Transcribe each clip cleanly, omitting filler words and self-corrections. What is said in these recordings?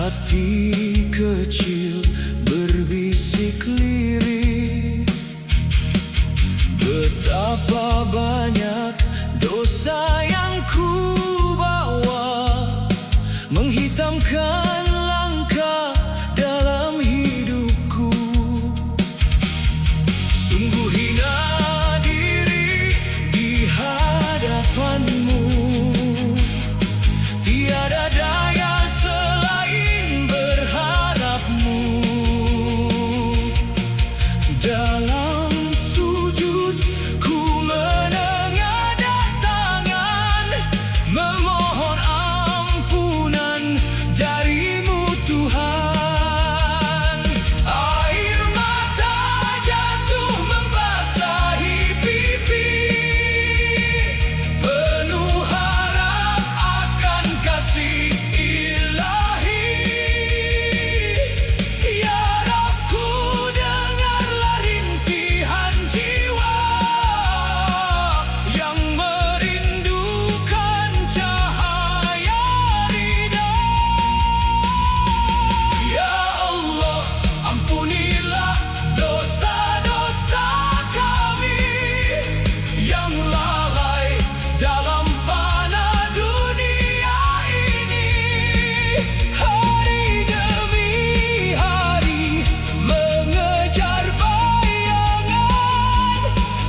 Hati kecil berbisik lirik, betapa banyak dosa yang ku bawa, menghitamkan langkah dalam hidupku. Sungguh hina diri di hadapanmu, tiada daya selain berharapmu. Dalam sujud ku menengadah tangan, memohon ampunan darimu Tuhan. Air mata jatuh membasahi pipi, penuh harap akan kasih ilahi. Ya Rabbku, dengarlah rintihan jiwa yang merindukan cahaya ridha. Ya Allah, ampunilah dosa-dosa kami yang lalai dalam fana dunia ini. Hari demi hari mengejar bayangan,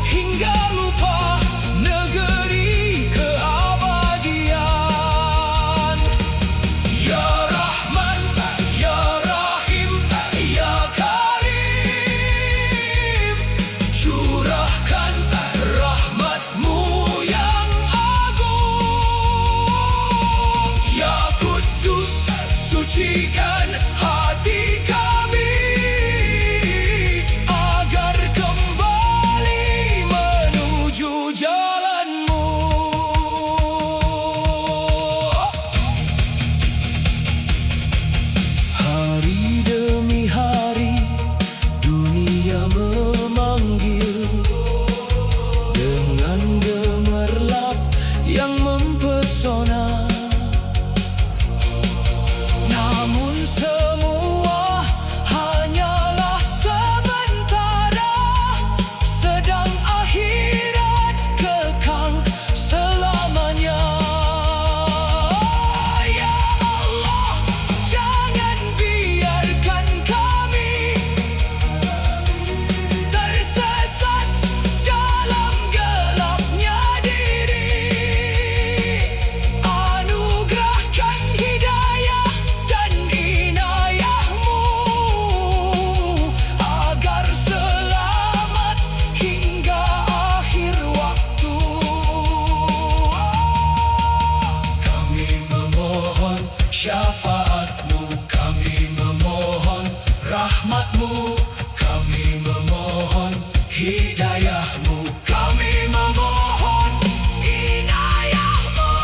hingga lupa negeri keabadian. Ya Rahman, Ya Rahim, Ya Karim, curahkan rahmat-Mu yang agung. Ya Kudus, sucikan hati kami agar kembali menuju jalan-Mu. Hari demi hari dunia memanggil dengan gemerlap yang mempesona. Namun semua hanyalah sementara, sedang akhirat kekal selamanya. Ya Allah, jangan biarkan kami tersesat dalam gelapnya diri. Anugerahkan hidayah dan inayah-Mu agar selamat hingga akhir waktu. Kami memohon syafaat-Mu, kami memohon rahmat-Mu, kami memohon hidayah-Mu, kami memohon inayah-Mu.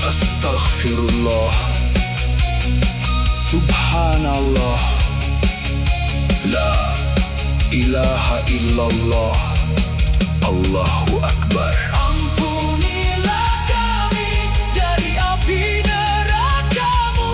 Astaghfirullah, Subhanallah, La ilaha illallah, Allahu Akbar. Ampunilah kami dari api neraka-Mu,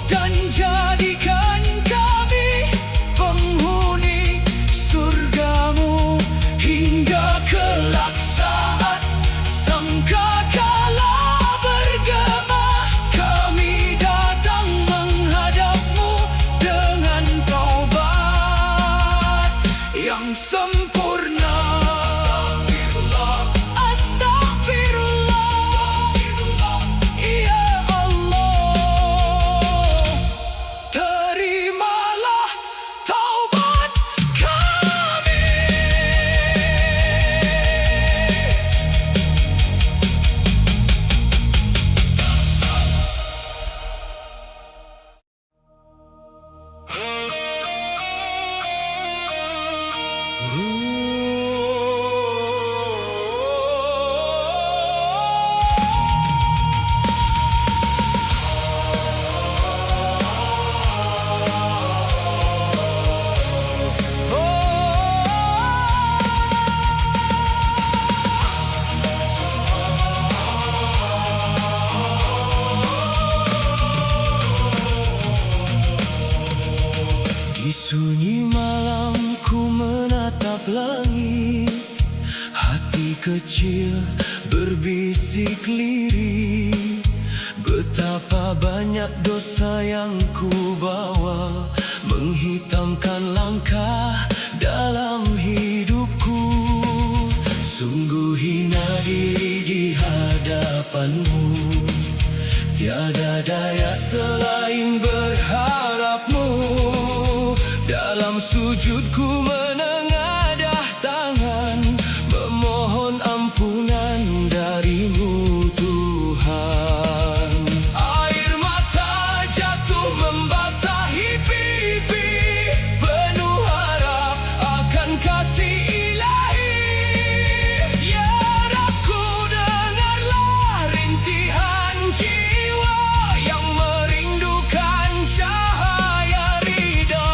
dan jadikan kami penghuni surga-Mu hingga kelak saat sangkakala bergema kami datang menghadap-Mu dengan taubat yang sempurna. Astagfirullah, Sunyi malam ku menatap langit, hati kecil berbisik lirih. Betapa banyak dosa yang ku bawa, menghitamkan langkah dalam hidupku. Sungguh hina diri di hadapanmu, tiada daya selain berharapmu. Dalam sujudku menengadah tangan, memohon ampunan darimu Tuhan. Air mata jatuh membasahi pipi, penuh harap akan kasih ilahi. Ya Rabku, dengarlah rintihan jiwa yang merindukan cahaya ridha.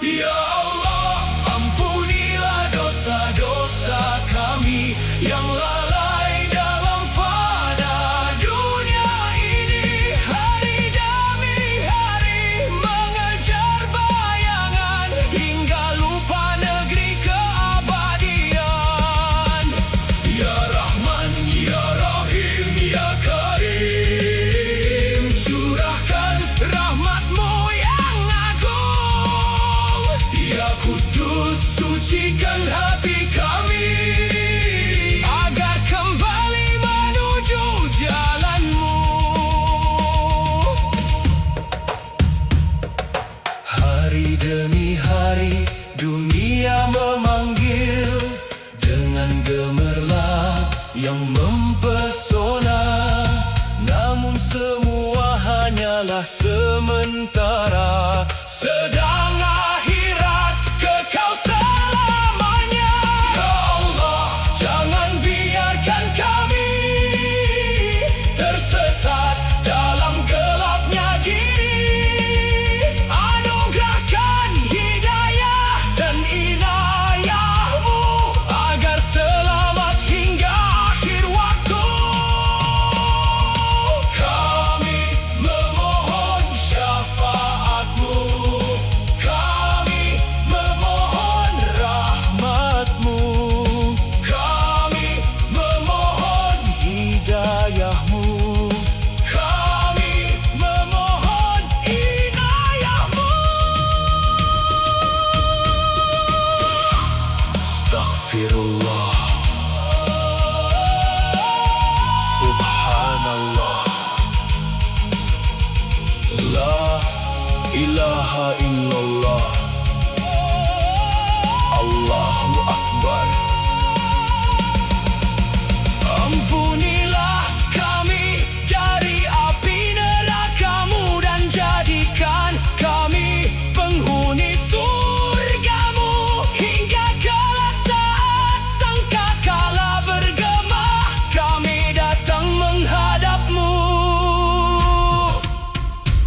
Ya Allah, ampunilah dosa-dosa kami yang lalai dalam fana dunia ini. Hari demi hari mengejar bayangan, hingga lupa negeri keabadian. Ya Rahman, Ya Rahim, Ya Karim, curahkan rahmat-Mu yang agung. Ya Kudus, sucikan hati kami agar kembali menuju jalan-Mu. Hari demi hari dunia memanggil dengan gemerlap yang mempesona, namun semua hanyalah sementara. Sedang akhirat kekal selamanya. Ya Allah, jangan biarkan kami tersesat dalam gelapnya diri. Anugerahkan hidayah dan inayah-Mu agar selamat hingga akhir waktu. Kami memohon syafaat-Mu, kami memohon rahmat-Mu, kami memohon hidayah-Mu, kami memohon inayah-Mu. Astaghfirullah, Subhanallah, La ilaha illallah, Allahu Akbar. Ampunilah kami dari api neraka-Mu dan jadikan kami penghuni surga-Mu hingga kelak saat sangkakala bergema kami datang menghadap-Mu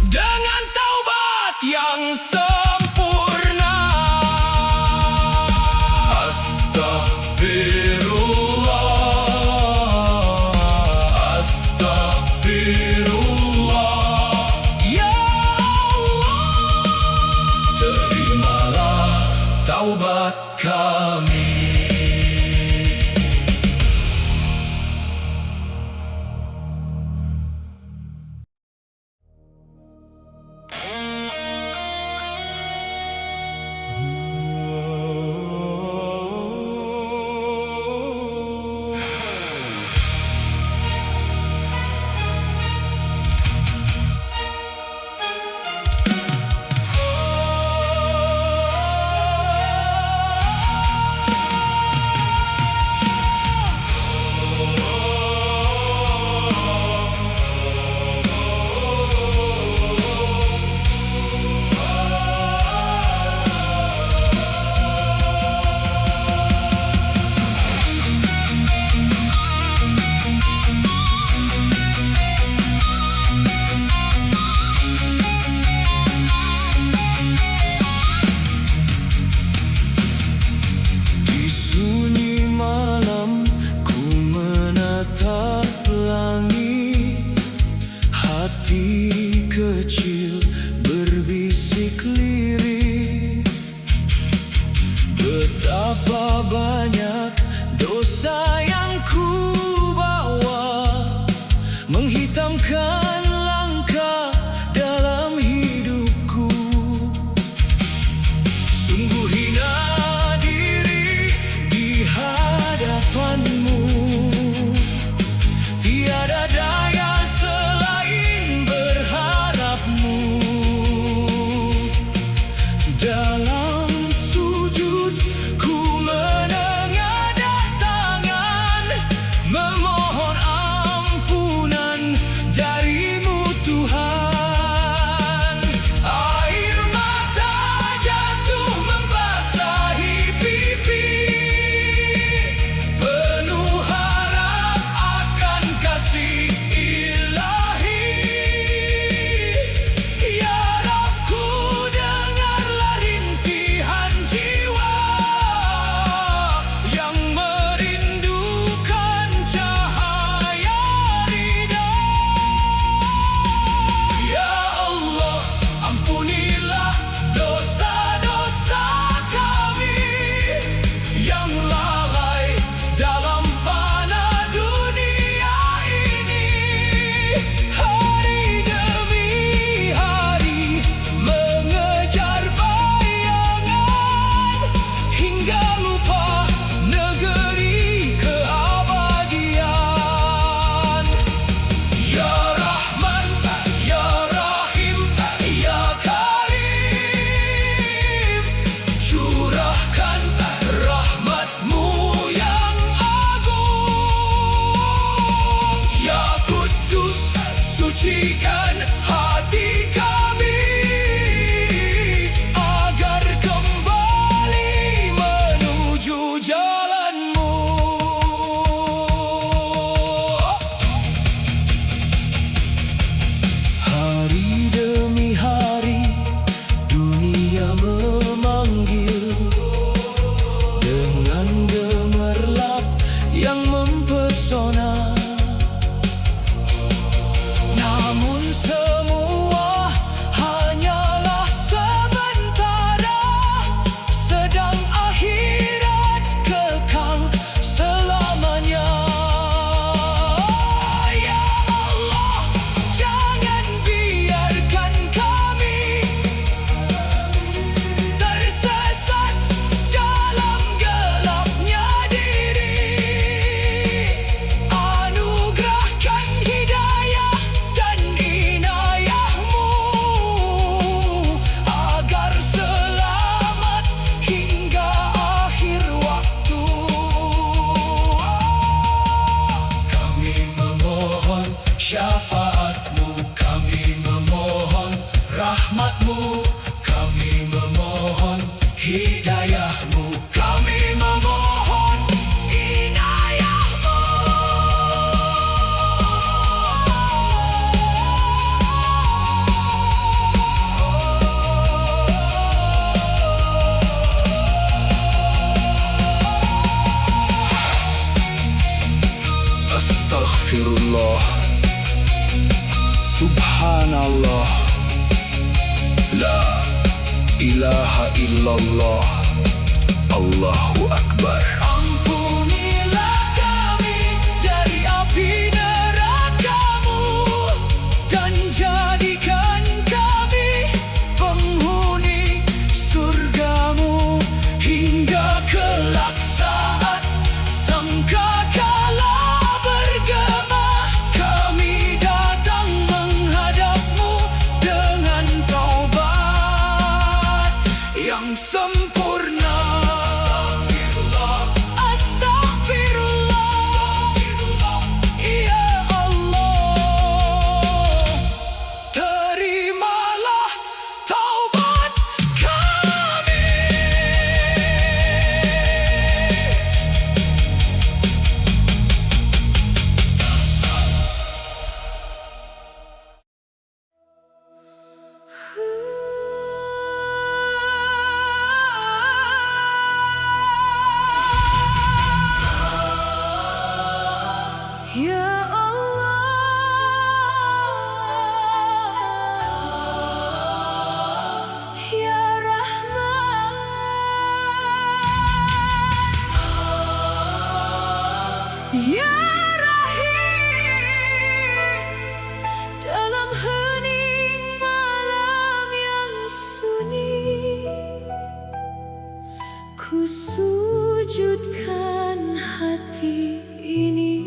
dengan taubat yang sempurna. Astaghfirullah, Astaghfirullah. Ya Allah, terimalah taubat kami. rahmat-Mu, kami memohon hidayah-Mu, kami memohon inayah-Mu. Astaghfirullah, Subhanallah, La ilaha illallah, Allahu Akbar. Ampunilah kami dari api neraka-Mu, dan jadikan kami penghuni surga-Mu hingga kelak saat sangkakala bergema kami datang menghadap-Mu dengan taubat yang sempurna. Astaghfirullah, ya Allah, terimalah taubat kami. Ya Allah, Ya Rahman, Ya Rahim, dalam hening malam yang sunyi, ku sujudkan hati ini.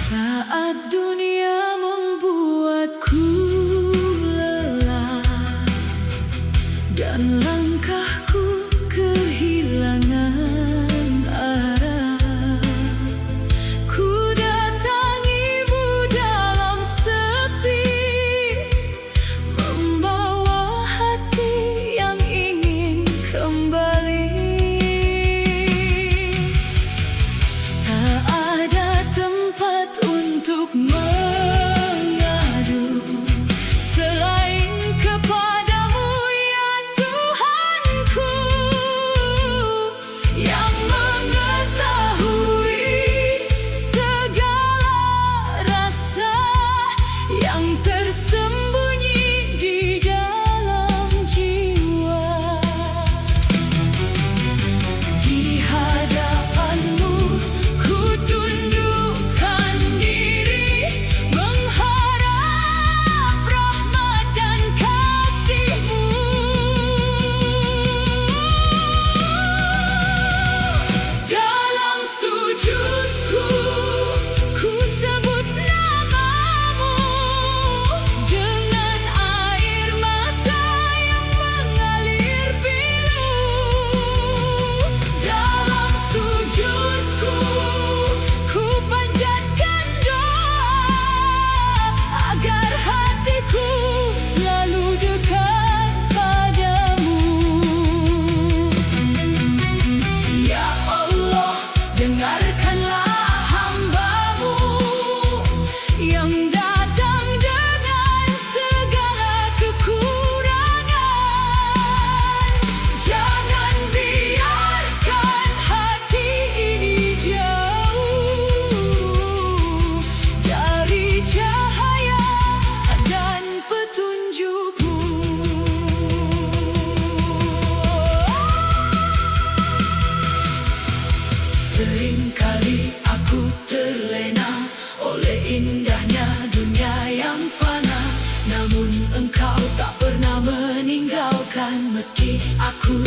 Saat dunia membuatku lelah dan langkahku kehilangan arah, ku datangi-Mu dalam sepi, membawa hati yang ingin kembali. Tak ada tempat untuk mengadu selain kepada-Mu, ya Tuhanku, yang mengetahui segala rasa yang tersembunyi di dalam jiwa. Di hadapan-Mu ku tundukkan diri, mengharap rahmat dan kasih-Mu. Dalam sujudku ku sebut nama-Mu dengan air mata yang mengalir pilu. Dalam sujudku ku panjatkan doa agar hatiku selalu dekat padamu. Ya Allah, dengarkanlah hamba-Mu yang datang dengan segala kekurangan. Jangan biarkan hati ini jauh dari cahaya dan petunjuk-Mu. Seringkali aku terlena oleh indahnya dunia yang fana, namun Engkau tak pernah meninggalkan meski aku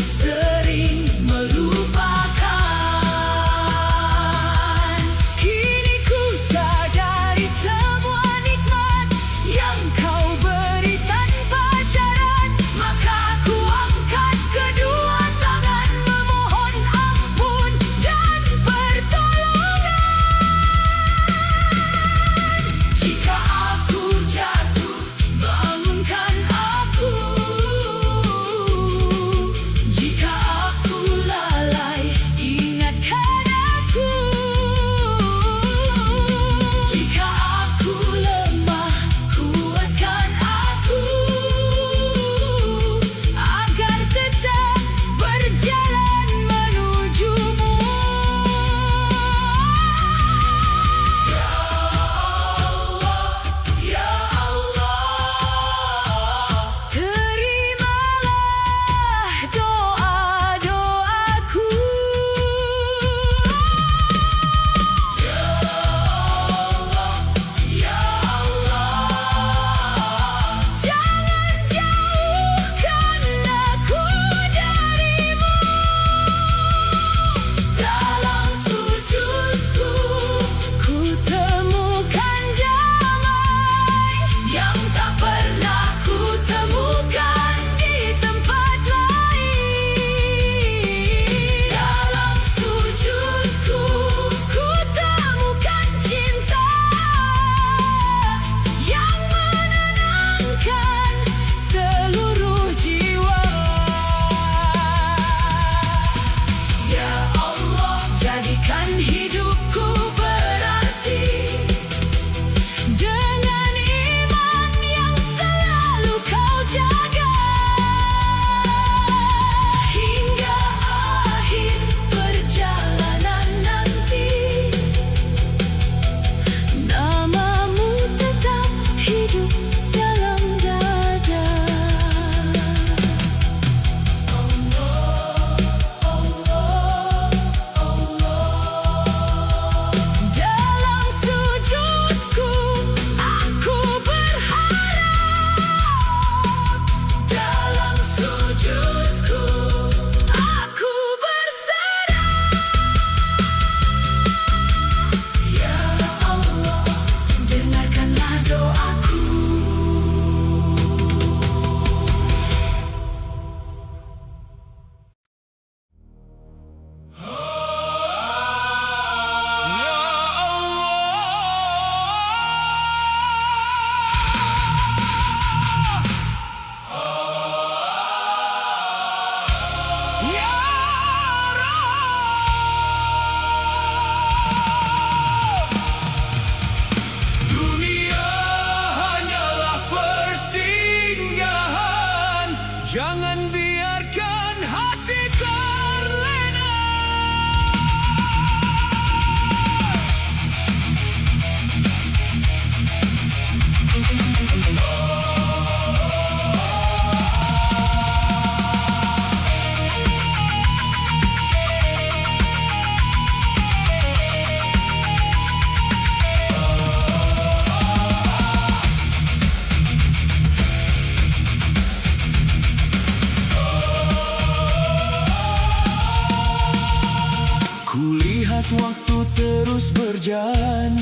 waktu terus berjalan,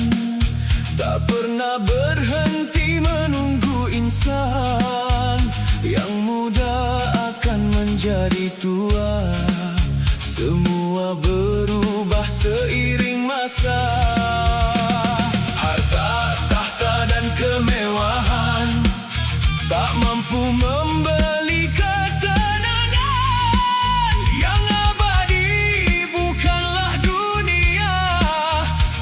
tak pernah berhenti menunggu insan yang muda akan menjadi tua. Semua berubah seiring masa. Harta, tahta dan kemewahan tak mampu membeli ketenangan. Yang abadi bukanlah dunia,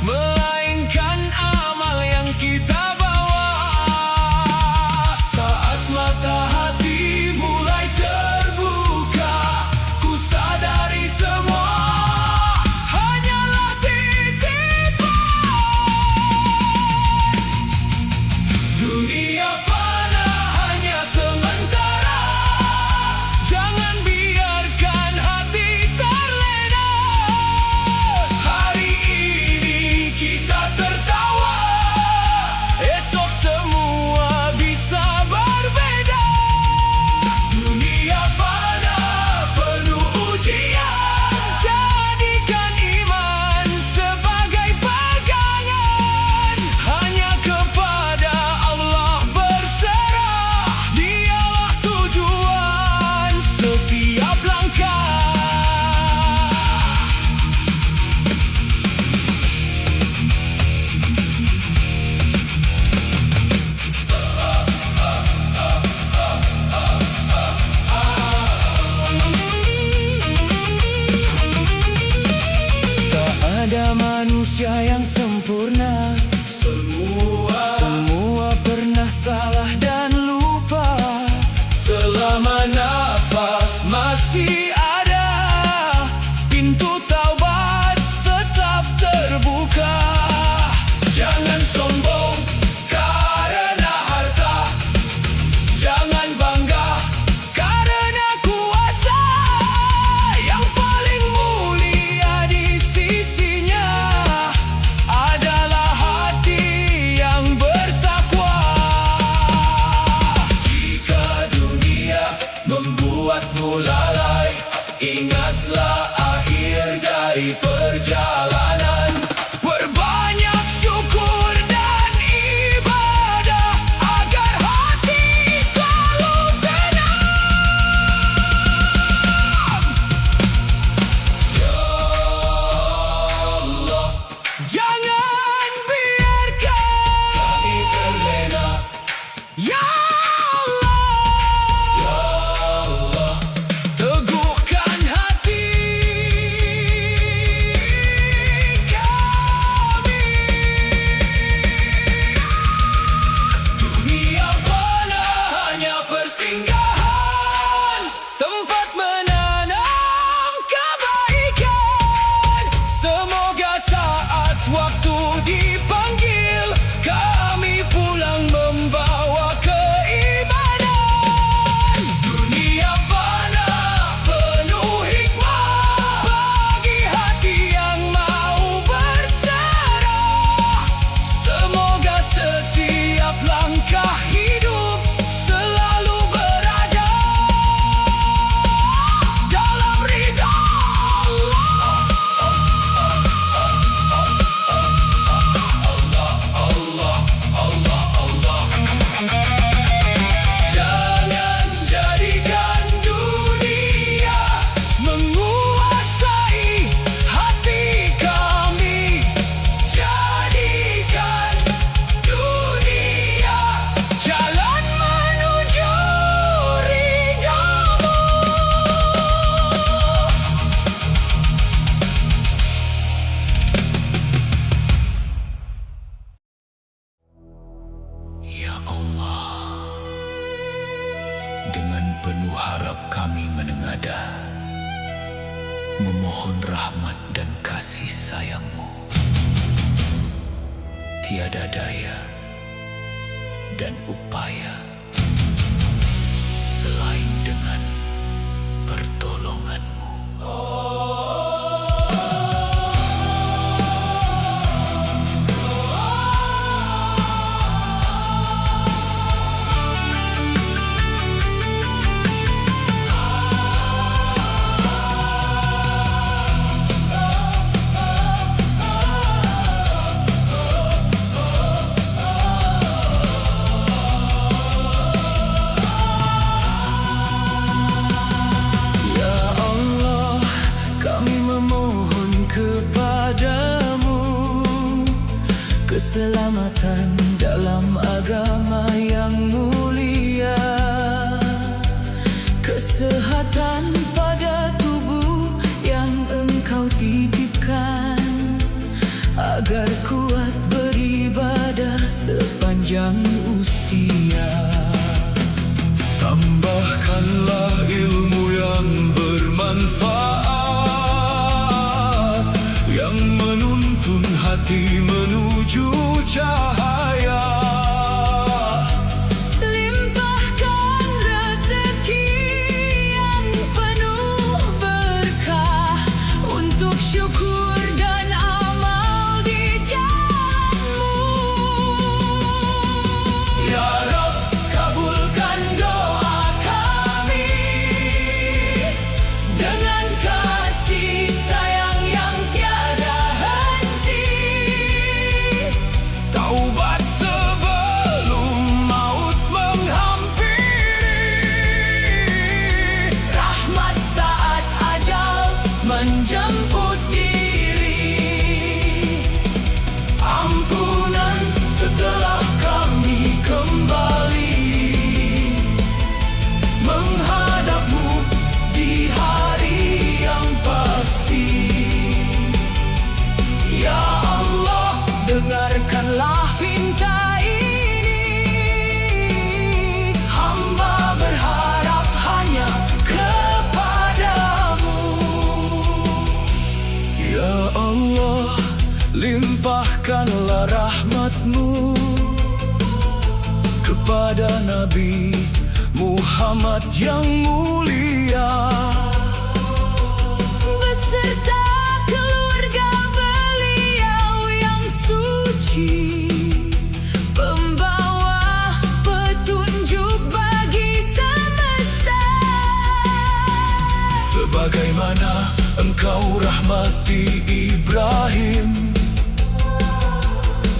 melainkan amal yang kita bawa. Saat mata hati mulai terbuka, ku sadari semua hanyalah titipan. Dunia fana hanya sementara, jangan biarkan hati terlena. Hari ini kita tertawa, esok semua bisa berbeda. Dunia fana penuh ujian, jadikan iman sebagai pegangan. Hanya kepada Allah berserah, dialah tujuan setiap langkah. Tak ada manusia yang sempurna, semua pernah salah dan lupa. Selama nafas masih ada, pintu taubat tetap terbuka. Jangan sombong karena harta, jangan bangga karena kuasa. Yang paling mulia di sisinya adalah hati yang bertakwa. Jika dunia membuatmu lalai, ingatlah akhir dari perjalanan. Perbanyak syukur dan ibadah agar hati selalu tenang. Ya Allah, jangan biarkan kami terlena. Ya Allah, teguhkan hati kami. Dunia fana hanya persinggahan, tempat menanam kebaikan. Semoga saat waktu dipanggil, kami pulang membawa keimanan. Dunia fana penuh hikmah bagi hati yang mau berserah. Semoga setiap langkah hidup selalu berada dalam ridha Jangan jadikan dunia menguasai hati kami. Jadikan dunia jalan menuju ridhamu. Ya Allah, dengan penuh harap kami menengadah, memohon rahmat dan kasih sayang-Mu. Tiada daya dan upaya selain dengan pertolongan-Mu. Kau titipkan agar kuat beribadah sepanjang usia. Tambahkanlah ilmu yang bermanfaat, yang menuntun hati menuju cahaya. Limpahkan rezeki yang penuh berkah untuk syukur dan amal di jalanmu. Ya Rabb, kabulkan doa kami Dengan kasih sayang yang tiada henti. taubat sebelum maut menghampiri. Rahmat saat ajal menjemput diri. Ampunan setelah kami kembali menghadapmu di hari yang pasti. Ya Allah, dengarkanlah pinta ini. Hamba berharap hanya kepadamu. Ya Allah, limpahkanlah rahmat-Mu kepada Nabi Muhammad yang mulia, Beserta keluarga beliau yang suci, pembawa petunjuk bagi semesta. sebagaimana Engkau rahmati Ibrahim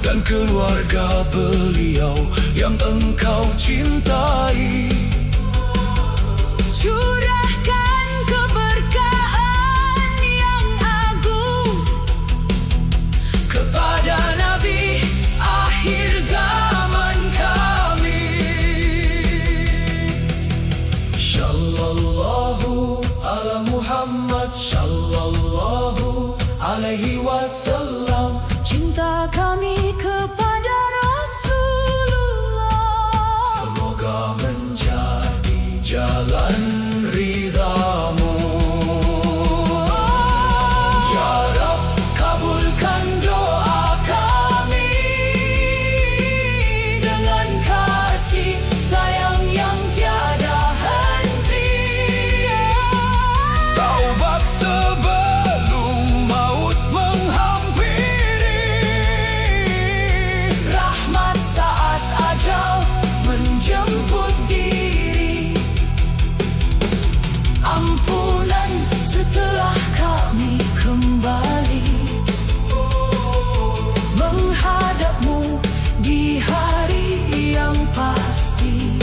dan keluarga beliau yang Engkau cintai. Curahkan keberkahan yang agung kepada Nabi akhir zaman kami. Sallallahu ala Muhammad, sallallahu alaihi wasallam. Cinta kami kepada Rasulullah Semoga menjadi jalan ridha-Mu. Ya Rabb, kabulkan doa kami dengan kasih sayang yang tiada henti. taubat sebelum maut menghampiri. Rahmat saat ajal menjemput diri. Ampunan setelah kami kembali menghadapmu di hari yang pasti.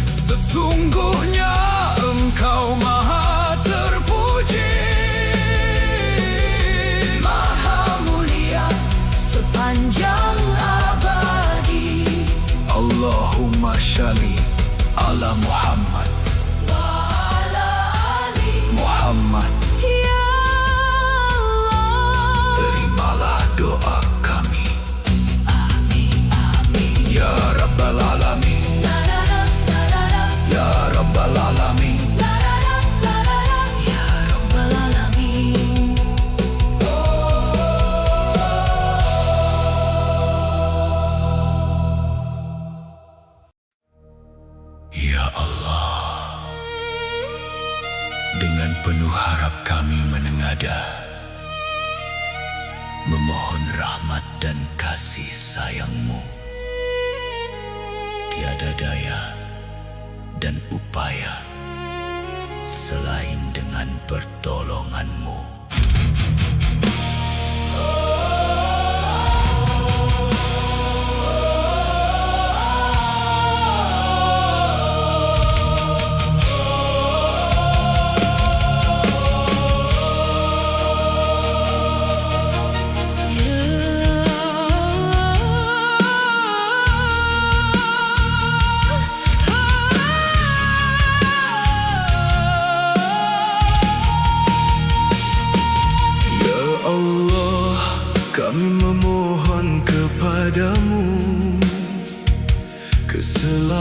Sesungguhnya Engkau maha terpuji, Maha mulia sepanjang abadi. Allahumma shalli ala Muhammad Wa ala ali Muhammad. ya Allah. Terimalah doa kami Amin, amin. ya Rabbal Alamin, La la la la la la. ya Rabbal Alamin. La la la la la la. Ya Rabbal Alamin. Ya Allah, dengan penuh harap kami menengadah, memohon rahmat dan kasih sayang-Mu. Tiada daya dan upaya selain dengan pertolongan-Mu.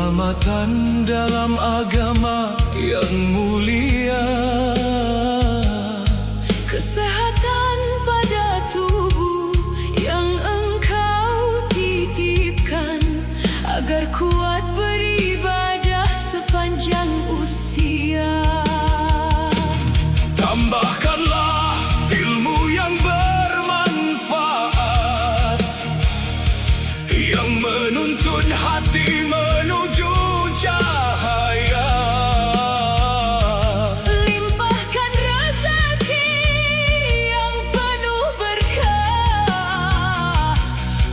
keselamatan dalam agama yang mulia, kesehatan pada tubuh yang Engkau titipkan, agar kuat beribadah sepanjang usia. Tambahkanlah ilmu yang bermanfaat, yang menuntun hati menuju cahaya. Limpahkan rezeki yang penuh berkah,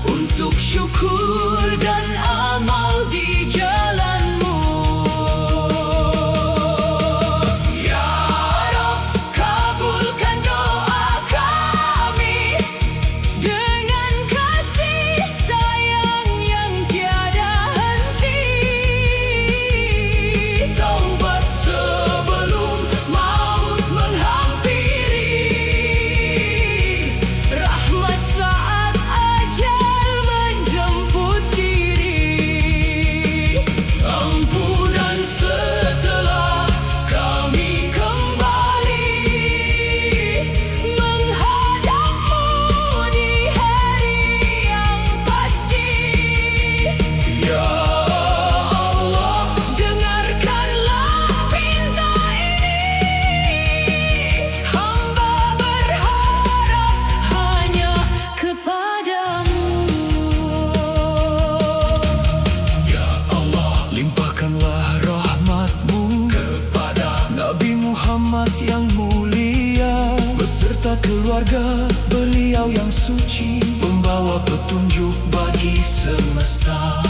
untuk syukur dan amal di jalan-Mu. Ya Rabb, kabulkan doa kami dengan kasih sayang yang tiada henti. Taubat sebelum Maut menghampiri, rahmat saat ajal menjemput diri. ampunan setelah kami kembali, Menghadap-Mu di hari yang pasti. Ya Allah, Dengarkanlah pinta ini, hamba berharap hanya kepadamu. Ya Allah, limpahkanlah rahmat-Mu kepada Nabi Muhammad yang mulia, beserta keluarga beliau yang suci, membawa petunjuk bagi semesta.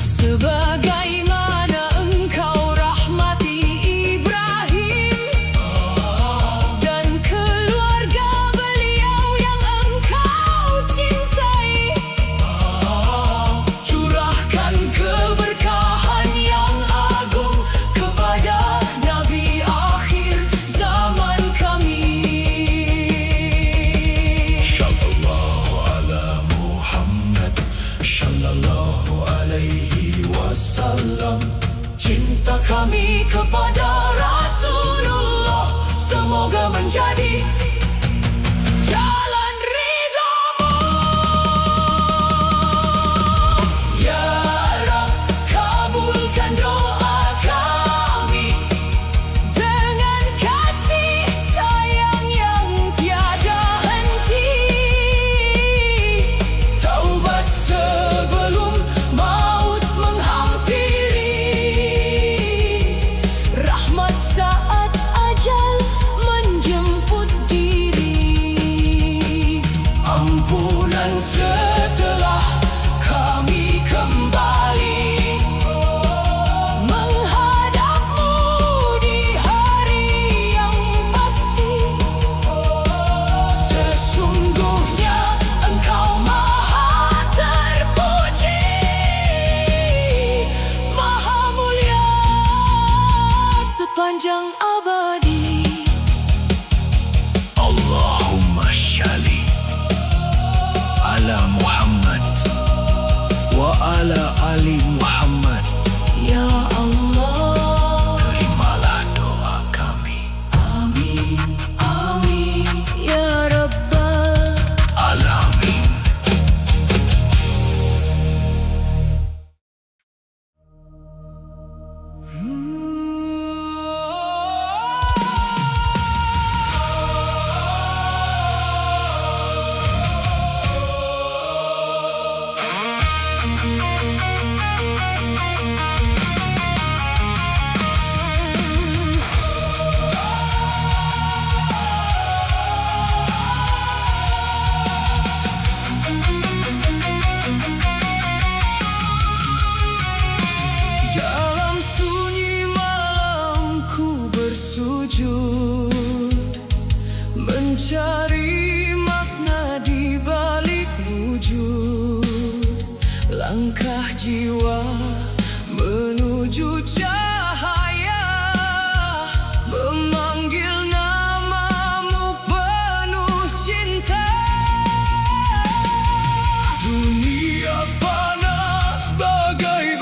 Sebagaimana Engkau rahmati Ibrahim dan keluarga beliau yang Engkau cintai, Curahkan keberkahan yang agung kepada Nabi akhir zaman kami. Sallallahu ala Muhammad, sallallahu alaihi wasallam. Cinta kami kepada Rasulullah semoga menjadi jalan ridha-Mu. Ya Rabb, kabulkan doa kami dengan kasih sayang yang tiada henti. Taubat sebelum Maut menghampiri, rahmat saat ajal menjemput diri. ampunan Setelah kami kembali, menghadap-Mu di hari yang pasti. Sesungguhnya Engkau Maha terpuji, Maha mulia sepanjang abadi. Allahumma shalli ala Muhammad wa ala ali Muhammad. Ya Allah, Terimalah doa kami. amin, amin, ya Rabbal Alamin. Dalam sunyi malam ku bersujud, mencari makna di balik wujud. Langkah jiwa menuju cahaya, memanggil namamu penuh cinta. Dunia fana bagai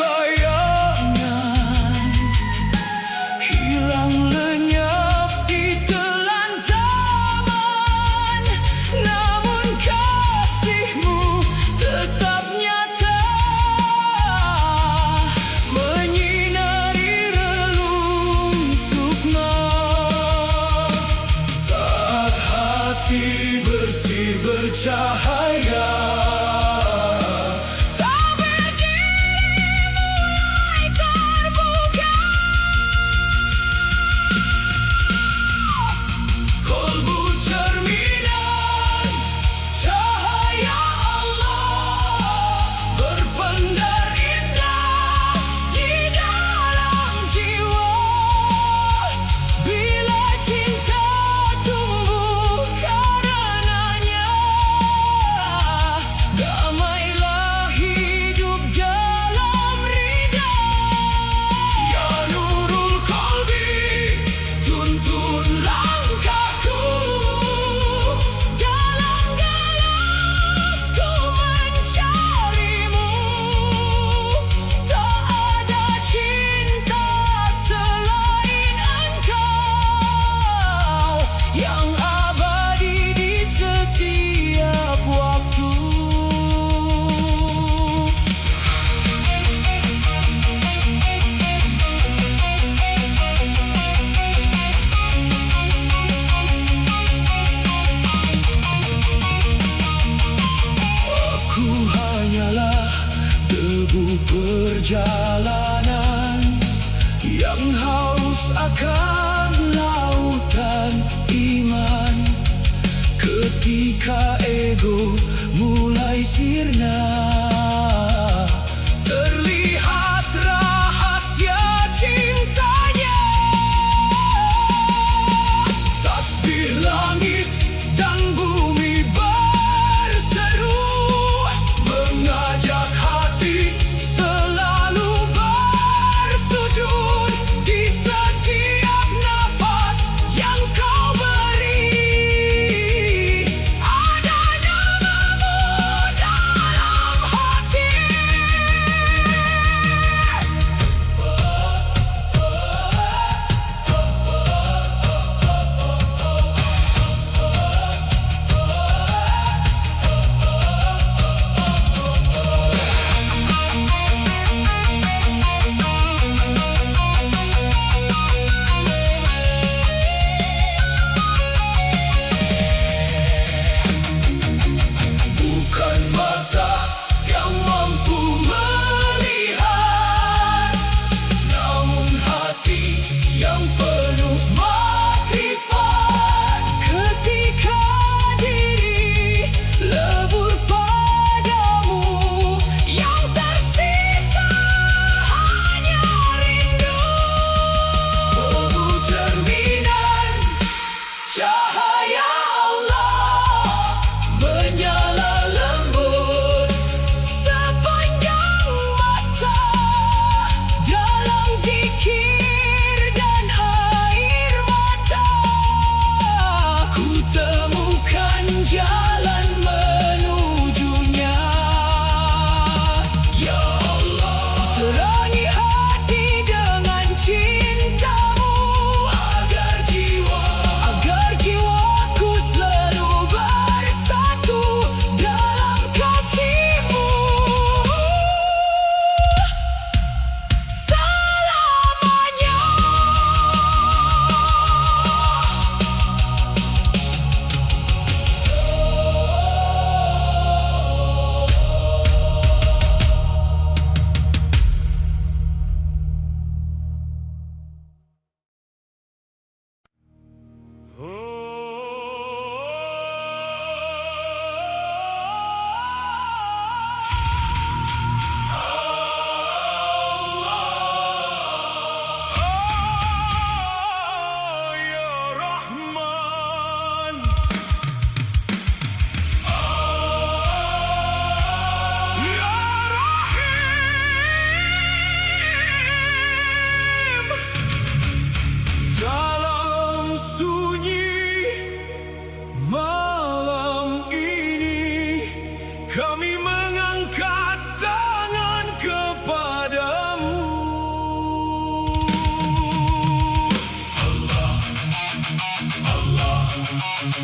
Saat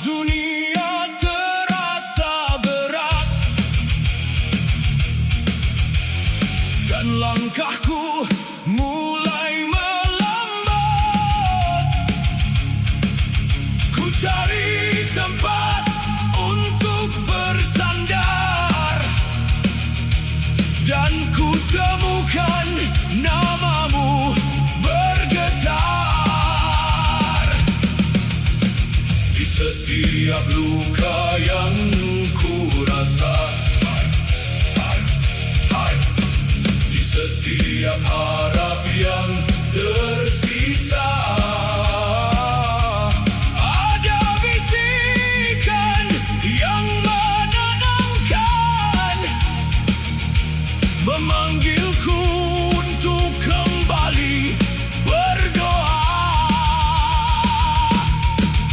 dunia terasa berat dan langkahku mulai melambat, ku cari tempat untuk bersandar dan ku temukan namamu bergetar di setiap luka yang ku rasa, di setiap harap yang tersisa. Ada bisikan yang menenangkan, memanggilku untuk kembali berdoa.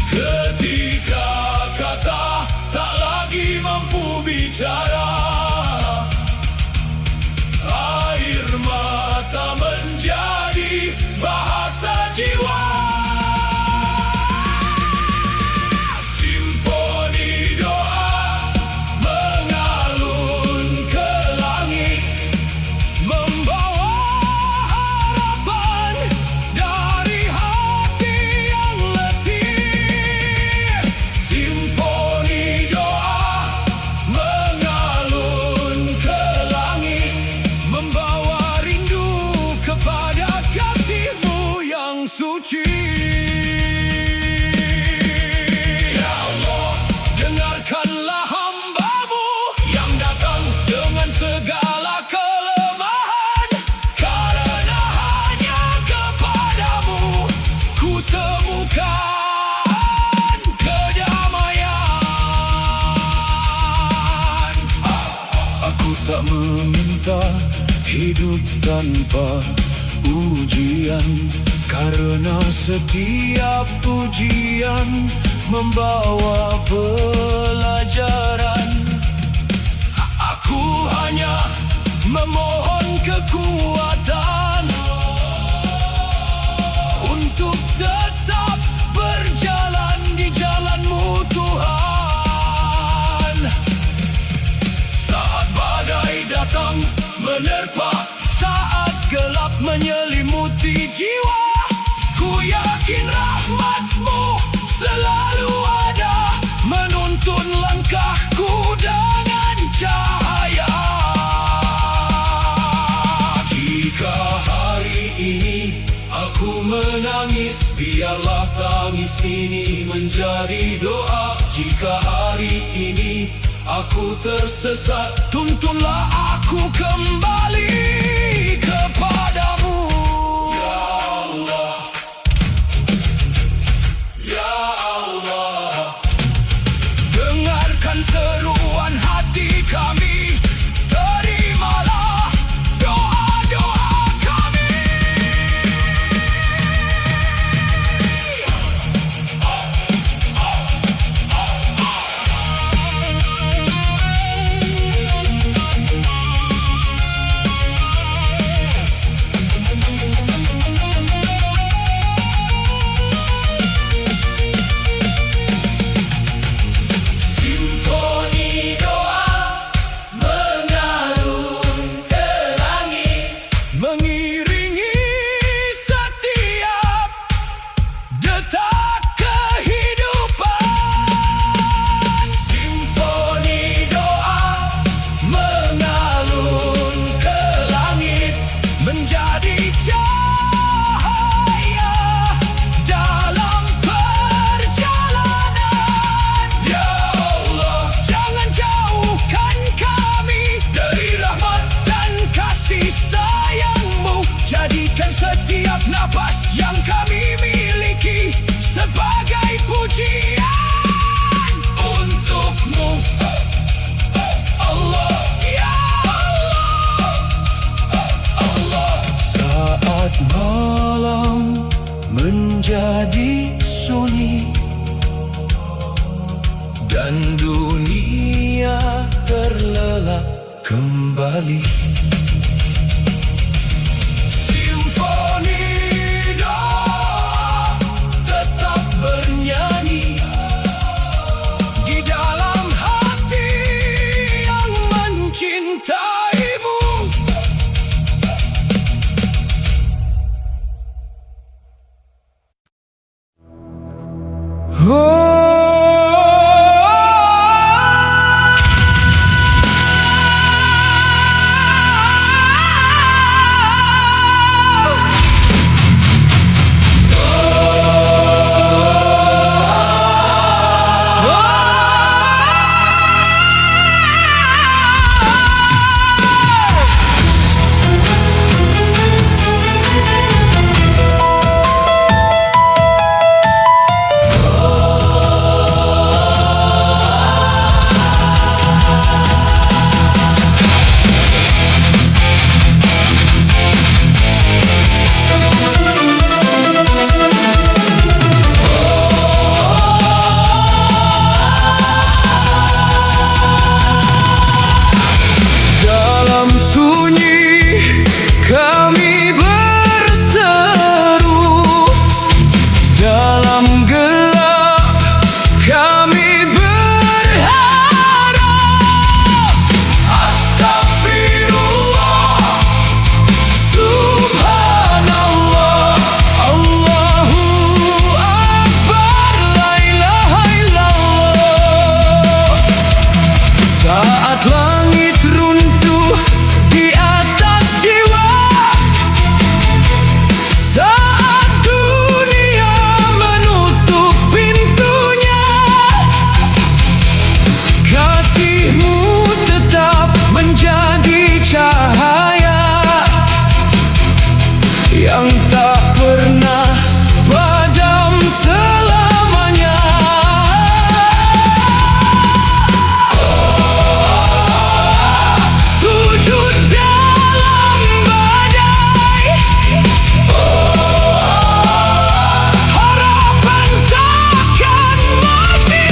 Ketika kata tak lagi mampu bicara, air mata menjadi bahasa jiwa. Simfoni doa mengalun ke langit, membawa harapan dari hati yang letih. Simfoni doa mengalun ke langit, membawa rindu kepada kasih-Mu yang suci. Ya Allah, dengarkanlah hamba-Mu yang datang dengan segala kelemahan, karena hanya kepadamu ku temukan kedamaian. Aku tak meminta hidup tanpa ujian, karena setiap ujian membawa pelajaran. Aku hanya memohon kekuatan untuk tetap berjalan di jalan-Mu, Tuhan. Saat badai datang menerpa, saat gelap menyelimuti jiwa, ku yakin rahmat-Mu selalu ada, menuntun langkahku dengan cahaya. Jika hari ini aku menangis, biarlah tangis ini menjadi doa. Jika hari ini aku tersesat, tuntunlah aku kembali kepadamu. Ya Allah, Ya Allah, dengarkan seruan hati kami, terimalah doa-doa kami. kembali. Simfoni doa tetap bernyanyi di dalam hati yang mencintaimu. Yang tak pernah padam selamanya. Sujud dalam badai, harapan takkan mati.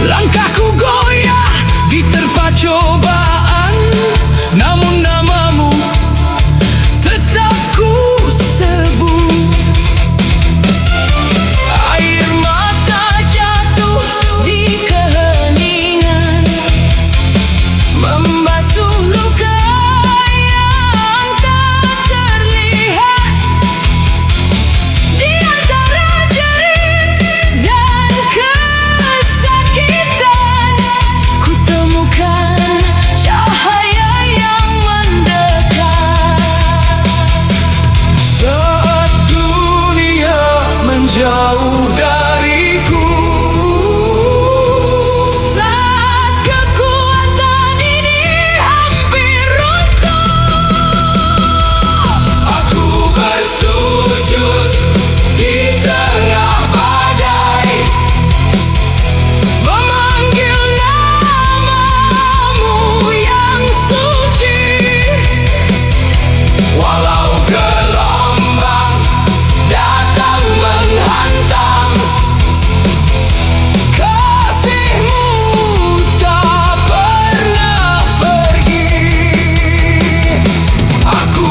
Langkahku goyah diterpa cobaan, namun namamu tetap ku sebut. Air mata jatuh di keheningan, membasuh luka yang tak terlihat. Di antara jerit dan kesakitan, ku temukan cahaya yang mendekat. Saat dunia menjauh dariku, Saat kekuatan ini hampir runtuh, aku bersujud di tengah badai, memanggil namamu yang suci. walau gelombang datang menghantam. Kasihmu tak pernah pergi. Aku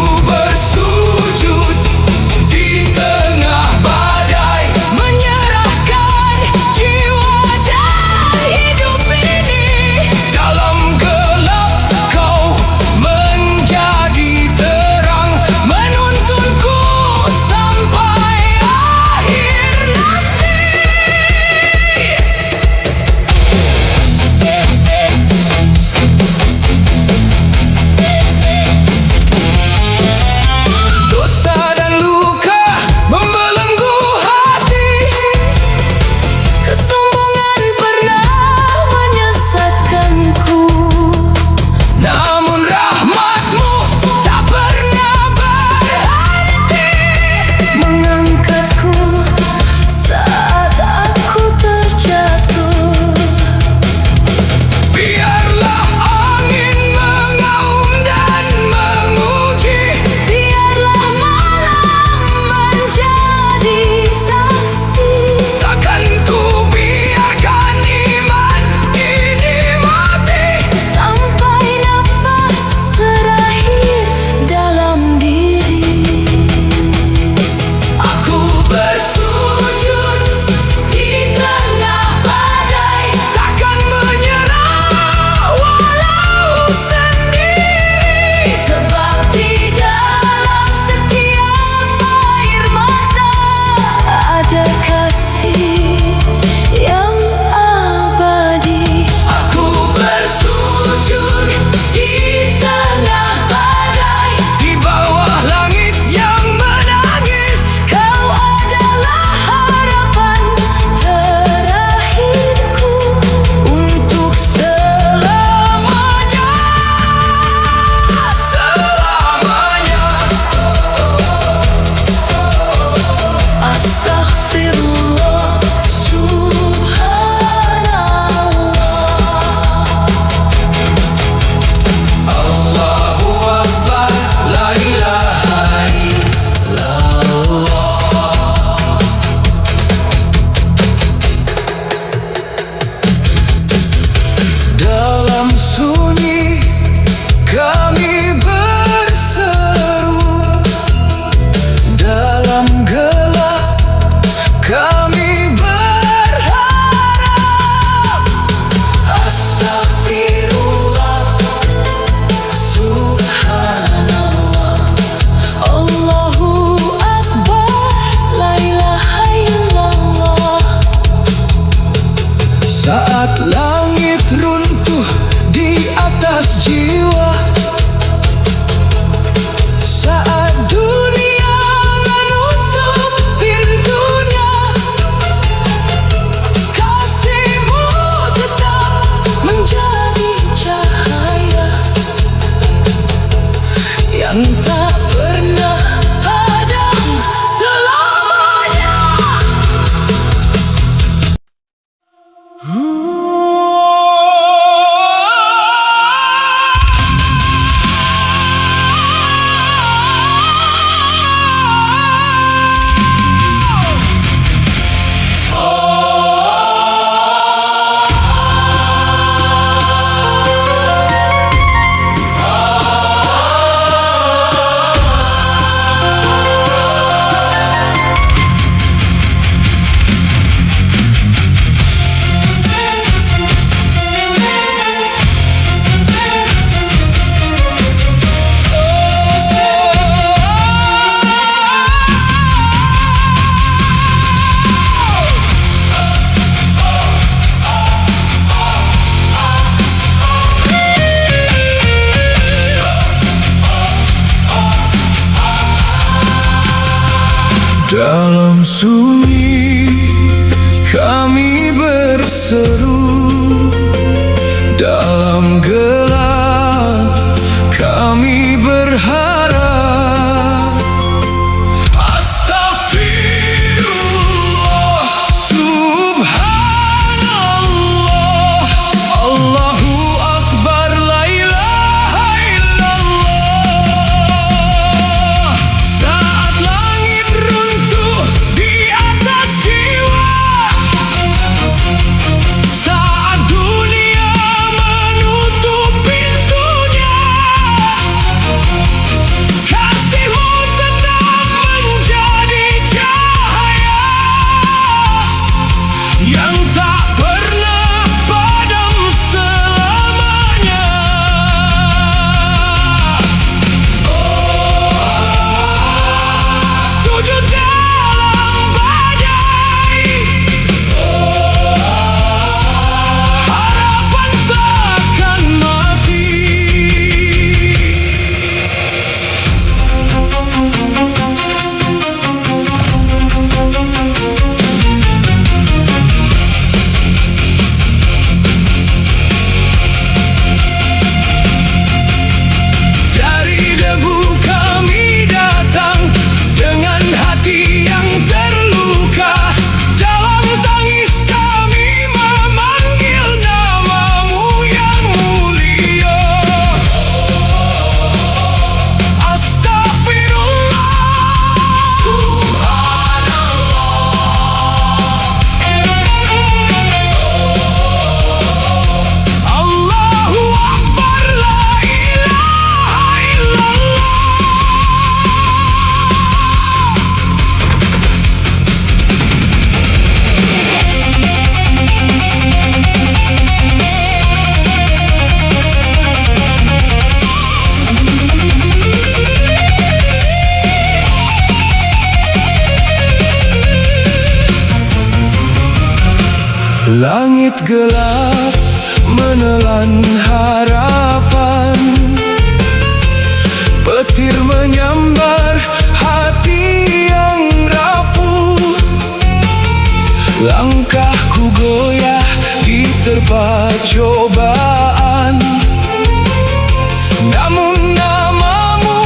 ilaha illallah. Dalam sunyi kami berseru, dalam gelap kami berharap. Astagfirullah, subhanallah, Allahu Akbar, la ilaha illallah. saat langit runtuh di atas jiwa, saat dunia menutup pintunya, Kasih-Mu tetap menjadi cahaya yang tak pernah padam selamanya. Dalam sunyi kami berseru, dalam gelap kami berharap. Astagfirullah, subhanallah, Allahu Akbar, la ilaha illallah. Saat langit runtuh di atas jiwa, saat dunia menutup pintunya, kasih-Mu tetap menjadi cahaya yang tak pernah padam selamanya. Sujud dalam badai, harapan takkan mati. Dari debu kami datang dengan hati yang terluka. Dalam tangis kami memanggil nama-Mu yang mulia. Astagfirullah, Allahu Akbar, la ilaha illallah. Langit gelap menelan harapan, petir menyambar hati yang rapuh. Langkahku goyah diterpa cobaan, namun nama-Mu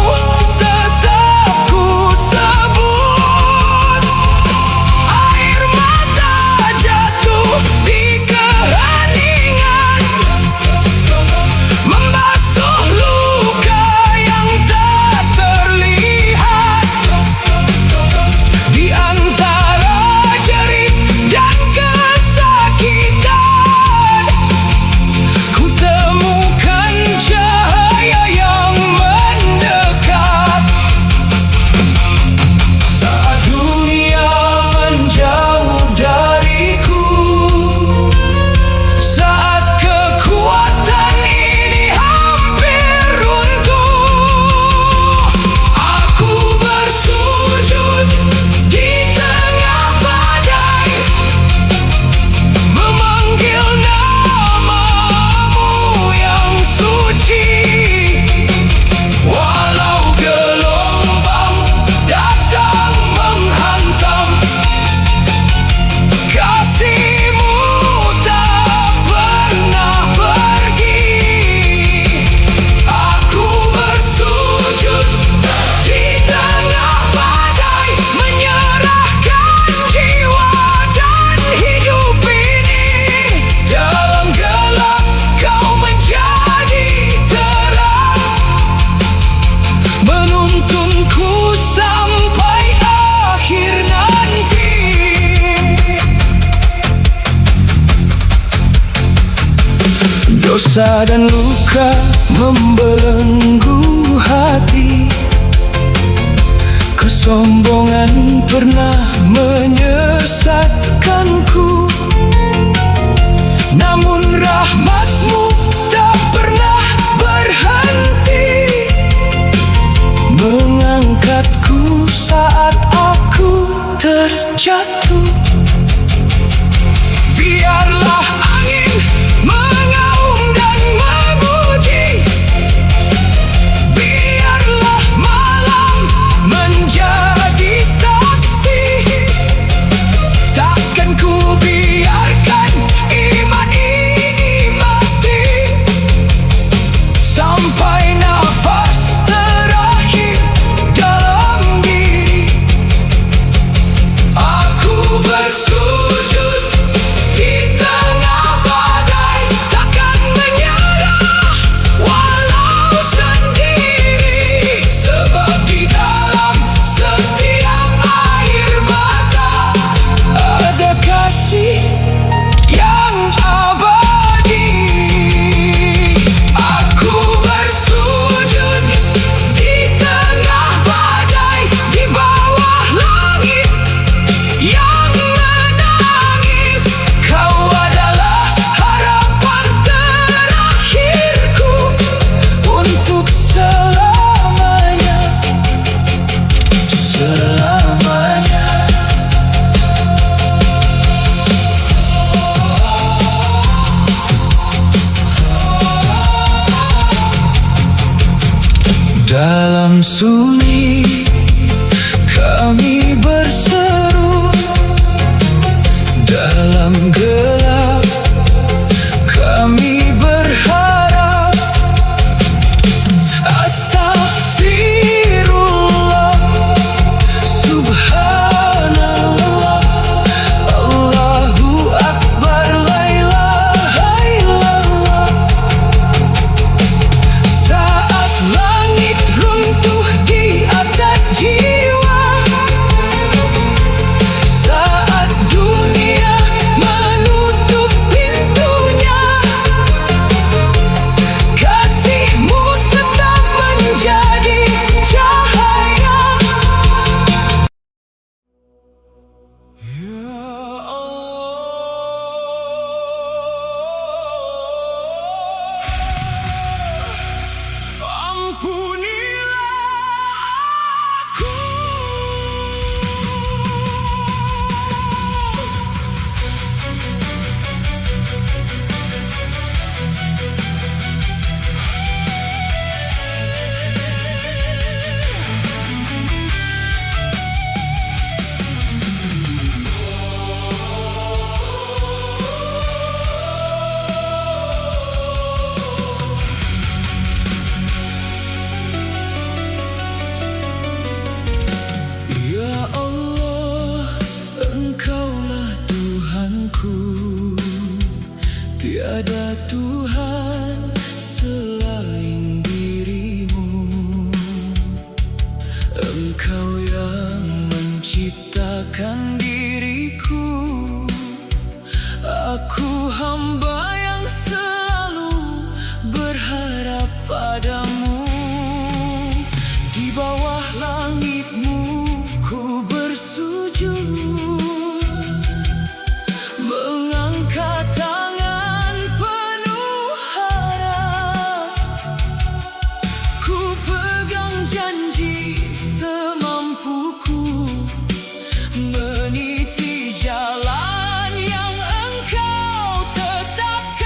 tetap ku sebut. Air mata jatuh di keheningan, membasuh luka yang tak Dosa dan luka membelenggu hati, kesombongan pernah menyesatkanku. Namun rahmat-Mu tak pernah berhenti, mengangkatku saat aku terjatuh. Biarlah angin mengaum dan memuji, biarlah malam menjadi saksi. Takkan ku biarkan iman ini mati, sampai nafas terakhir dalam diri. Aku bersujud di tengah badai, takkan menyerah walau sendiri. Sebab di dalam setiap air mata ada kasih yang abadi. Aku bersujud di tengah badai, di bawah langit yang menangis. Kau adalah harapan terakhirku untuk selamanya, selamanya. Dalam sunyi kami berseru, dalam gelap kami berharap. Astaghfirullah, subhanallah, Allahu Akbar, la ilaha illallah. Saat langit runtuh di atas jiwa, saat dunia menutup pintunya, kasih-Mu tetap menjadi cahaya. Ya Allah, ampunilah aku. Ya Allah, Engkaulah Tuhanku, tiada Tuhan selain diri-Mu. Engkau yang menciptakan diriku, aku hamba yang selalu berharap padamu. Di bawah langit-Mu ku bersujud, mengangkat tangan penuh harap. Ku pegang janji semampuku, meniti jalan yang Engkau tetapkan.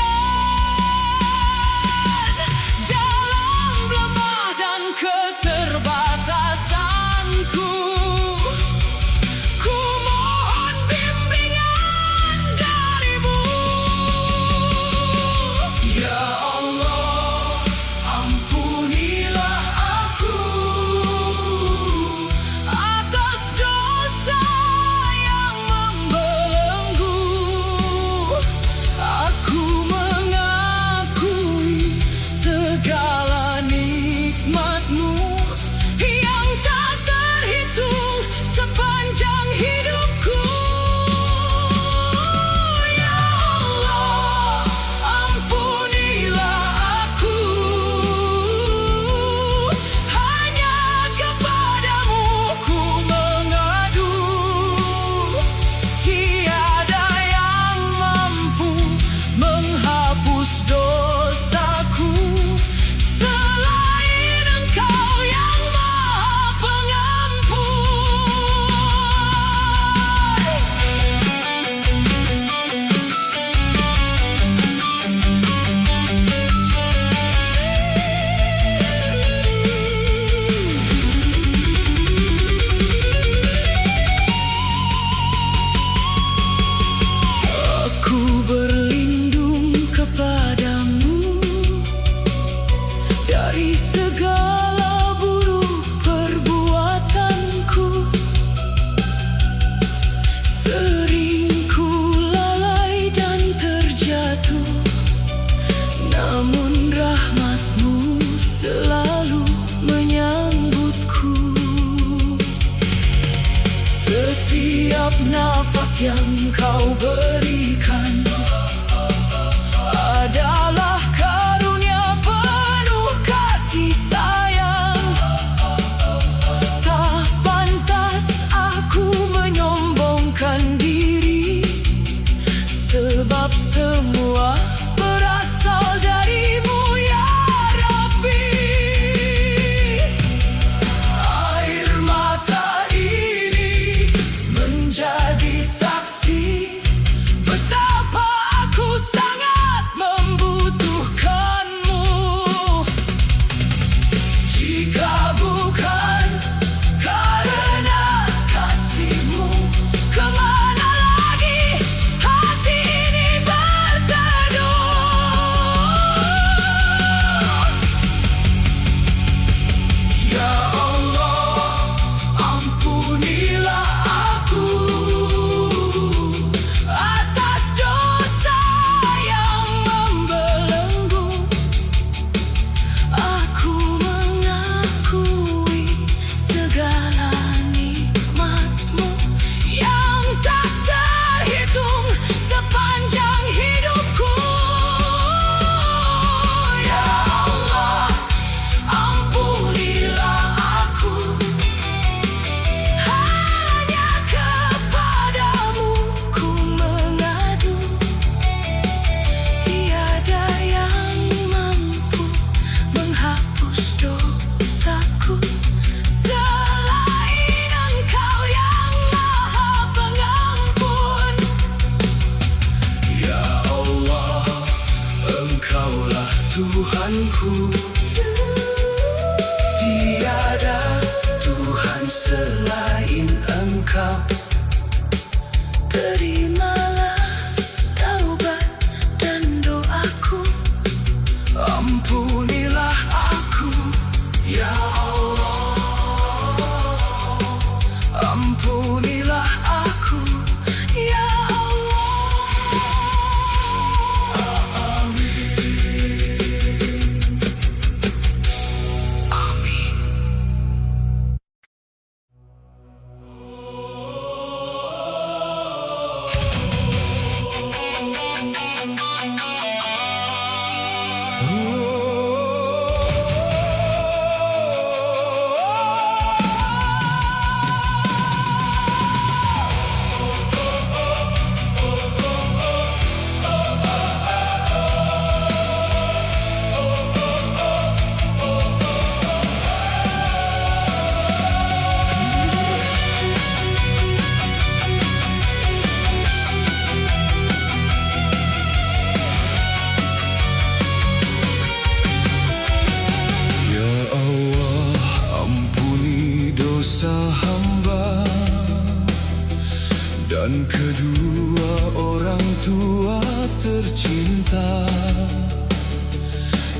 Setiap nafas yang kau berikan adalah karunia penuh kasih sayang. Tak pantas aku menyombongkan diri, sebab semua berasal darimu ya Rabbi. Air mata ini menjadi saksi betapa aku sangat membutuhkanmu. Jika bukan karena kasihmu, kemana lagi hati ini berteduh. Ya Allah, ampunilah aku atas dosa yang membelenggu. Aku mengakui segala nikmat-Mu yang tak terhitung sepanjang hidupku. Ya Allah, ampunilah aku. Hanya kepadamu ku mengadu. Tiada yang mampu menghapus dosaku selain Engkau yang Maha Pengampun. Ya Allah, Engkaulah Tuhanku. Tiada Tuhan selain Engkau. Terimalah taubat dan doaku. Ampunilah aku, ya Allah. Ampunilah aku, ya Allah. Amin. Ya Allah, ampuni dosa hamba dan kedua orang tua tercinta.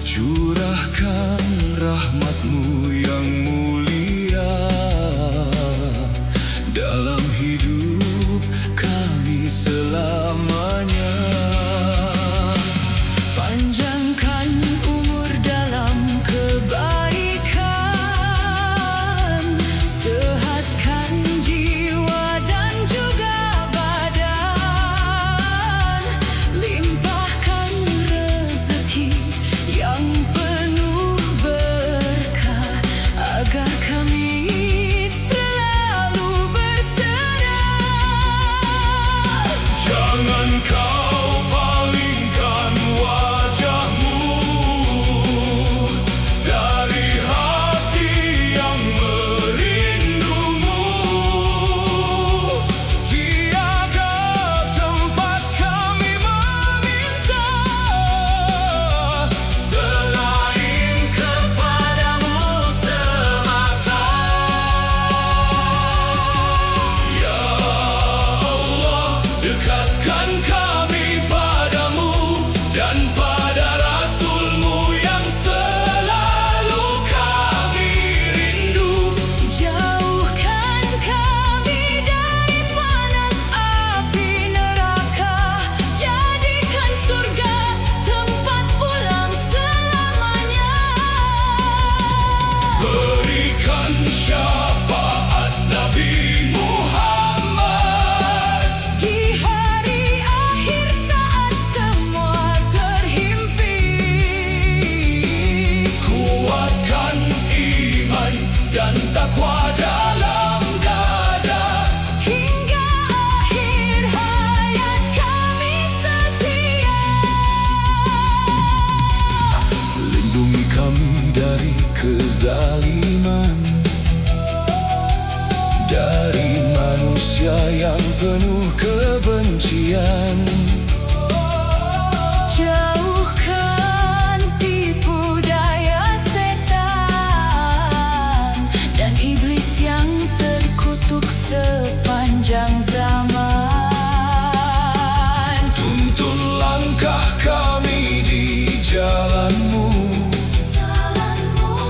Curahkan rahmat-Mu yang mulia dalam hidup kami selamanya. Panjangkan umur dalam kebaikan, sehatkan jiwa dan juga badan. Limpahkan rezeki yang penuh berkah manusia yang penuh kebencian. Jauhkan tipu daya setan dan iblis yang terkutuk sepanjang zaman. Tuntun langkah kami di jalanmu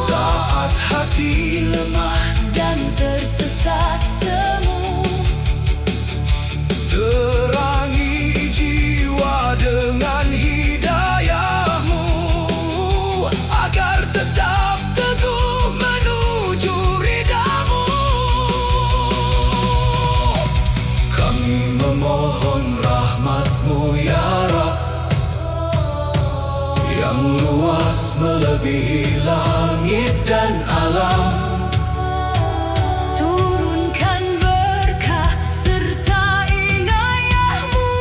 saat hati lemah Dan tersesat semu, terangi jiwa dengan hidayahmu agar tetap teguh menuju ridhamu. Kami memohon rahmatmu ya Rabb, yang luas melebihi langit dan alam. turunkan berkah serta inayahmu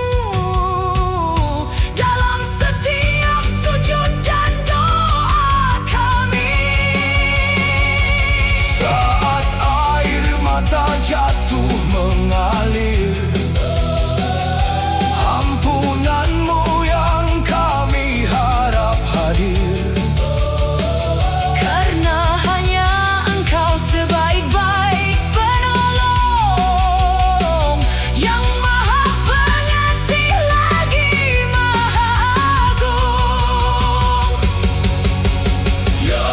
dalam setiap sujud dan doa kami. Saat air mata jatuh mengalir, ampunanmu yang kami harap hadir. Karena hanya Engkau sebaik-baik penolong, yang Maha Pengasih lagi Maha Agung. Ya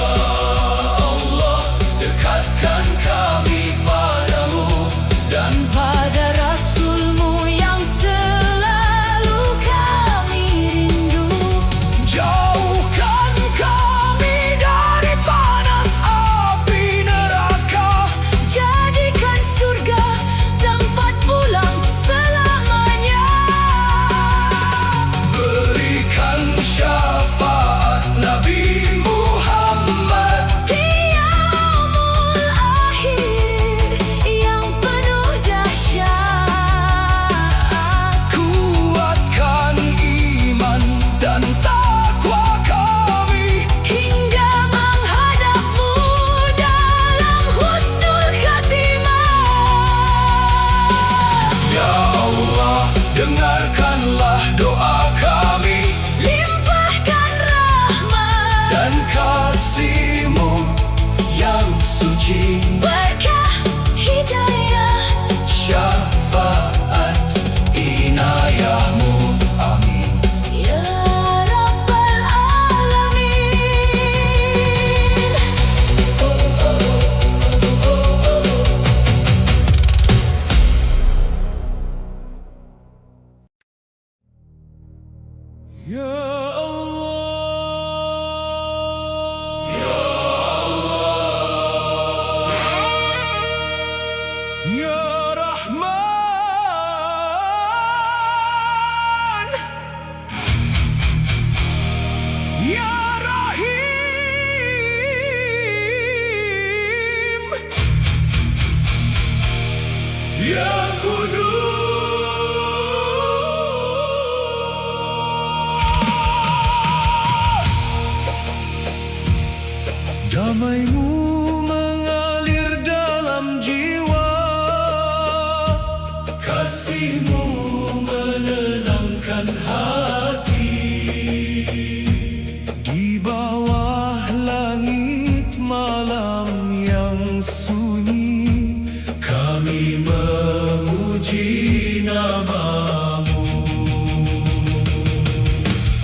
Allah, dekatkan kami padamu dan Pada Rasul-Mu yang selalu kami rindu. jauhkan kami dari panas api neraka. Jadikan surga tempat pulang selamanya. Berikan syafaat Nabi Muhammad Di yaumul akhir yang penuh dahsyat. Kuatkan iman dan takwa kami Hingga menghadap-Mu dalam husnul khatimah. Ya Allah, dengarkanlah doa kami Limpahkan rahmat dan kasih-Mu yang suci, berkah hidayah. syafaat inayah-Mu. Amin. Ya Rabbal Alamin. Ya Ya Rahman, Ya Rahim, Ya Qudus. Damai-Mu mengalir dalam jiwa, kasih-Mu menenangkan hati. Di bawah langit malam yang sunyi, kami memuji nama-Mu.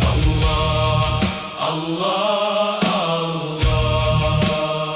Allah, Allah, Allah.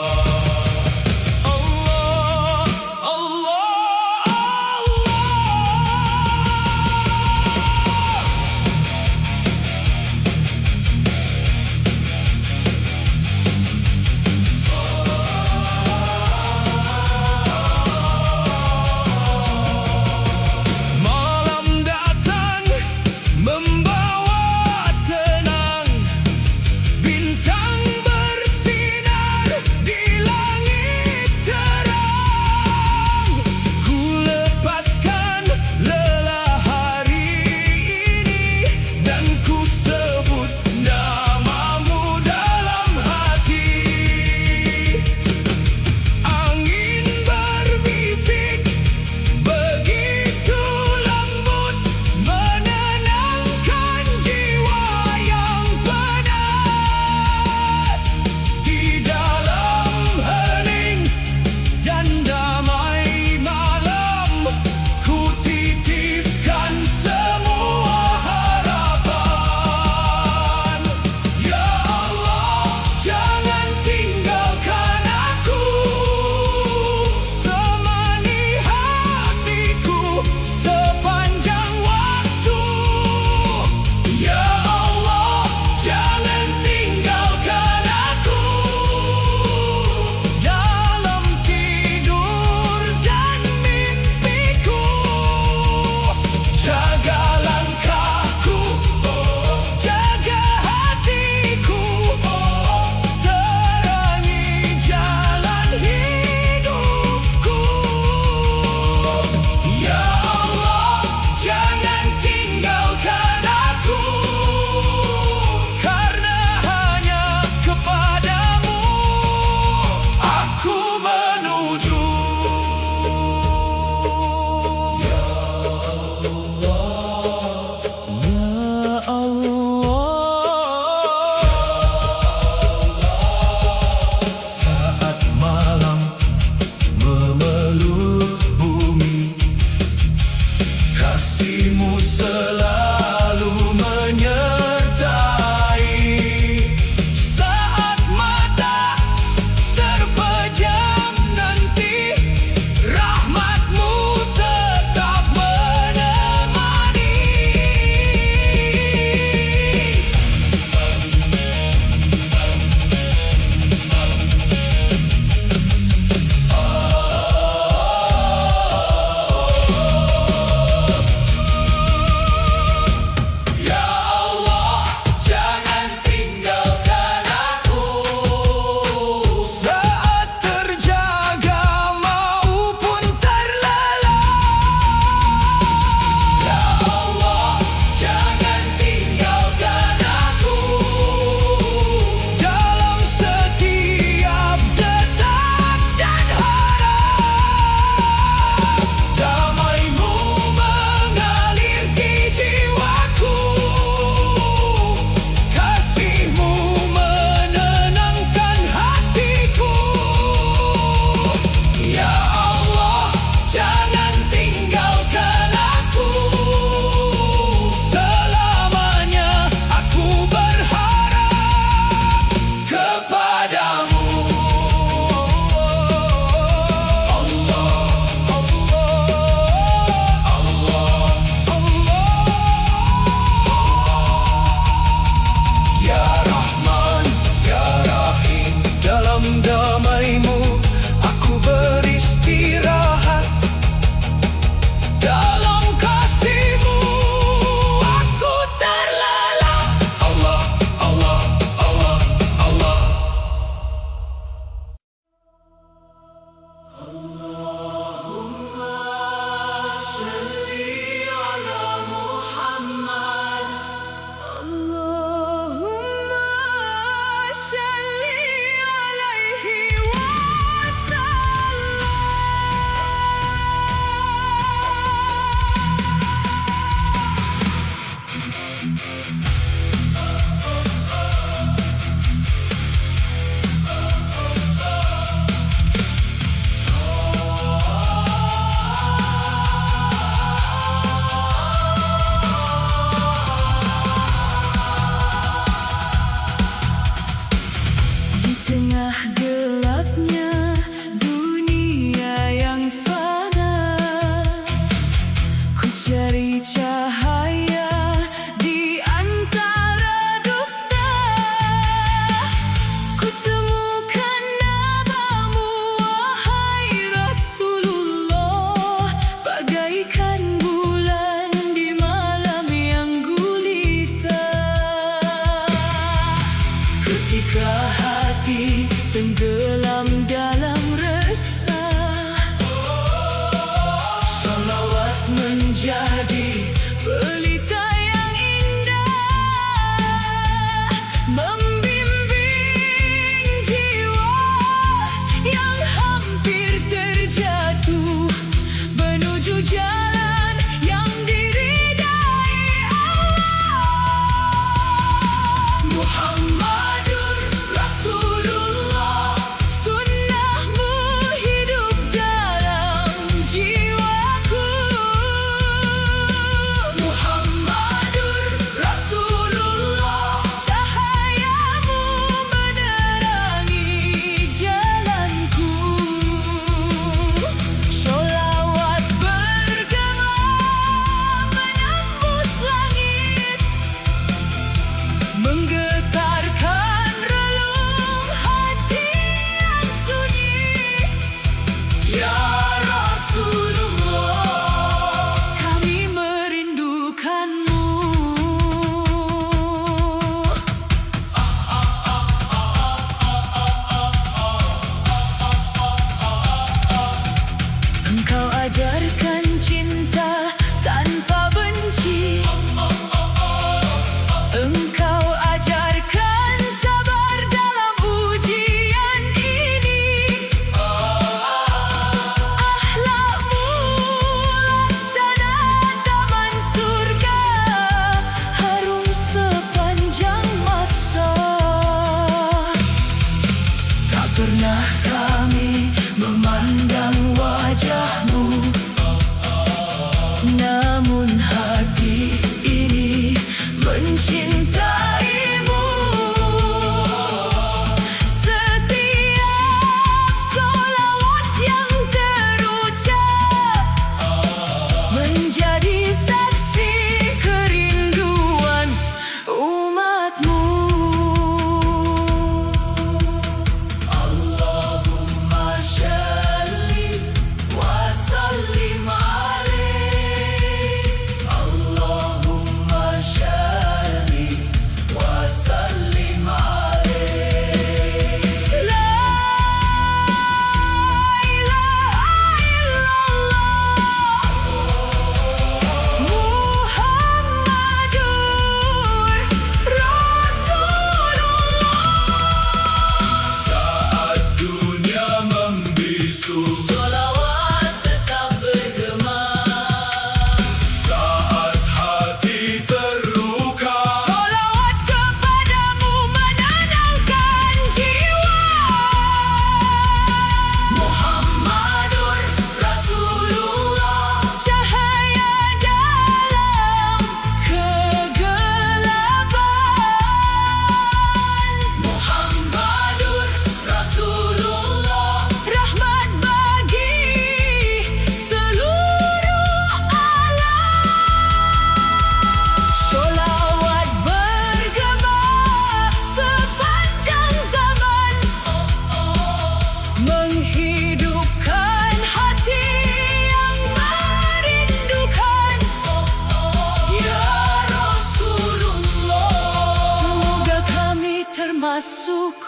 suka.